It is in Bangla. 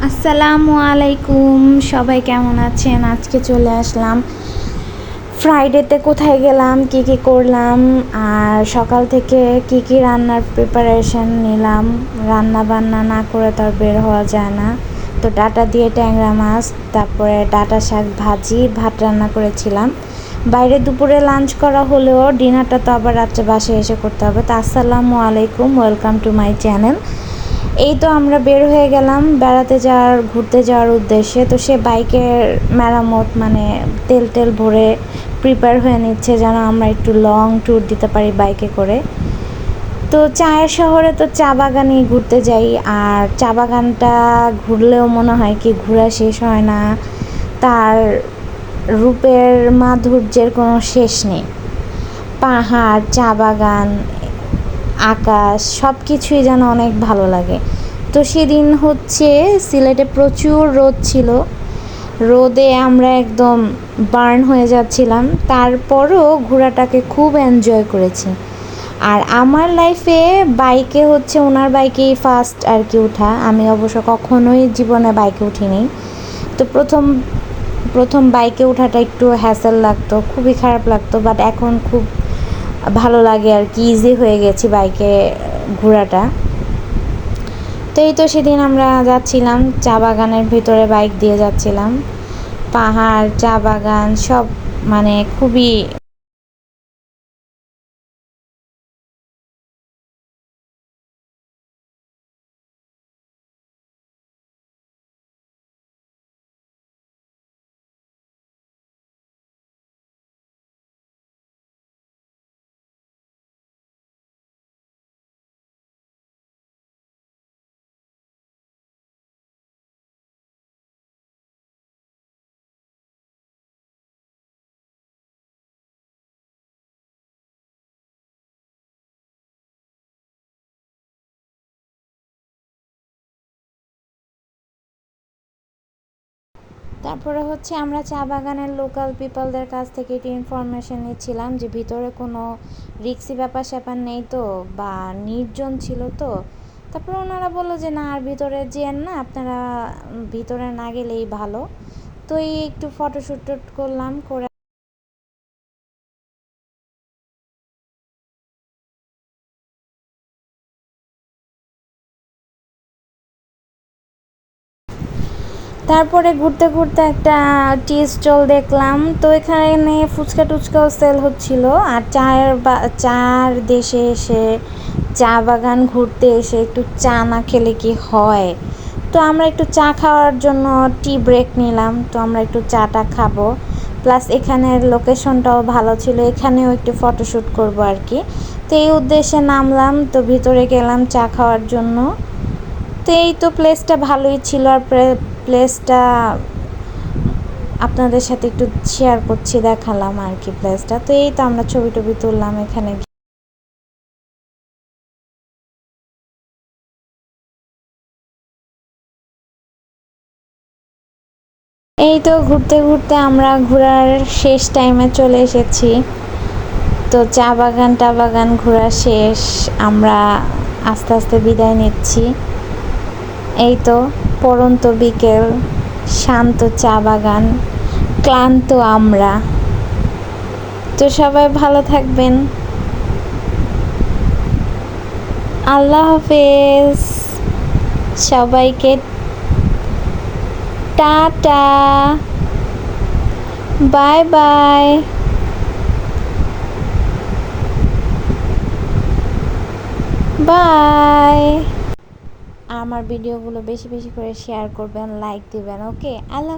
আসসালামু আলাইকুম, সবাই কেমন আছেন? আজকে চলে আসলাম ফ্রাইডেতে কোথায় গেলাম, কি কি করলাম, আর সকাল থেকে কি কি রান্নার প্রিপারেশন নিলাম। রান্না বান্না না করে তো আর বের হওয়া যায় না। তো ডাটা দিয়ে ট্যাংরা মাছ, তারপরে ডাটা শাক ভাজি, ভাত রান্না করেছিলাম। বাইরে দুপুরে লাঞ্চ করা হলেও ডিনারটা তো আবার রাত্রে বাসায় এসে করতে হবে। তো আসসালামু আলাইকুম, ওয়েলকাম টু মাই চ্যানেল। এই তো আমরা বের হয়ে গেলাম বেড়াতে যাওয়ার, ঘুরতে যাওয়ার উদ্দেশ্যে। তো সে বাইকের মেরামত মানে তেল টেল ভরে প্রিপেয়ার হয়ে নিচ্ছে যেন আমরা একটু লং ট্যুর দিতে পারি বাইকে করে। তো চায়ের শহরে তো চা বাগানেই ঘুরতে যাই, আর চা বাগানটা ঘুরলেও মনে হয় কি ঘোরা শেষ হয় না। তার রূপের মাধুর্যের কোনো শেষ নেই। পাহাড়, চা বাগান, আকাশ সব কিছুই যেন অনেক ভালো লাগে। তো সেদিন হচ্ছে সিলেটে প্রচুর রোদ ছিল, রোদে আমরা একদম বার্ন হয়ে যাচ্ছিলাম। তারপরও ঘোরাটাকে খুব এনজয় করেছি। আর আমার লাইফে বাইকে হচ্ছে ওনার বাইকেই ফার্স্ট আর কি ওঠা। আমি অবশ্য কখনোই জীবনে বাইকে উঠিনি। তো প্রথম প্রথম বাইকে ওঠাটা একটু হ্যাসেল লাগতো, খুবই খারাপ লাগতো, বাট এখন খুব ভালো লাগে আর কি, ইজি হয়ে গেছি বাইকে ঘোরাটা। তো এই তো সেদিন আমরা যাচ্ছিলাম চা বাগানের ভিতরে, বাইক দিয়ে যাচ্ছিলাম। পাহাড়, চা বাগান সব মানে খুবই। তারপরে হচ্ছে আমরা চা বাগানের লোকাল পিপলদের কাছ থেকে একটু ইনফরমেশন নিচ্ছিলাম যে ভিতরে কোনো রিক্সি ব্যাপার স্যাপার নেই তো, বা নির্জন ছিল তো। তারপরে ওনারা বললো যে না, আর ভিতরে যেন না, আপনারা ভিতরে না গেলেই ভালো। তো এই একটু ফটোশ্যুট টুট করলাম, করে তারপরে ঘুরতে ঘুরতে একটা টি স্টল দেখলাম। তো এখানে ফুচকা টুচকাও সেল হচ্ছিল। আর চার দেশে এসে, চা বাগান ঘুরতে এসে একটু চা না খেলে কি হয়। তো আমরা একটু চা খাওয়ার জন্য টি ব্রেক নিলাম। তো আমরা একটু চাটা খাবো, প্লাস এখানের লোকেশনটাও ভালো ছিল, এখানেও একটু ফটোশ্যুট করব আর কি। তো এই উদ্দেশ্যে নামলাম, তো ভিতরে গেলাম চা খাওয়ার জন্য। তো এই তো প্লেসটা ভালোই ছিল। আর প্লেসটা আপনাদের সাথে একটু শেয়ার করছি, দেখালাম আর কি প্লেসটা। তো এই তো আমরা ছবি টবি তুললাম এখানে। এই তো ঘুরতে ঘুরতে আমরা ঘোরার শেষ টাইমে চলে এসেছি। তো চা বাগান টা বাগান ঘোরা শেষ, আমরা আস্তে আস্তে বিদায় নিচ্ছি। এই তো পড়ন্ত বিকেল, শান্ত চা বাগান, ক্লান্ত আমরা। তো সবাই ভালো থাকবেন। আল্লাহ হাফেজ সবাইকে। Tata, bye bye, bye. আমার ভিডিওগুলো বেশি বেশি করে শেয়ার করবেন, লাইক দিবেন। ওকে, আল্লাহ।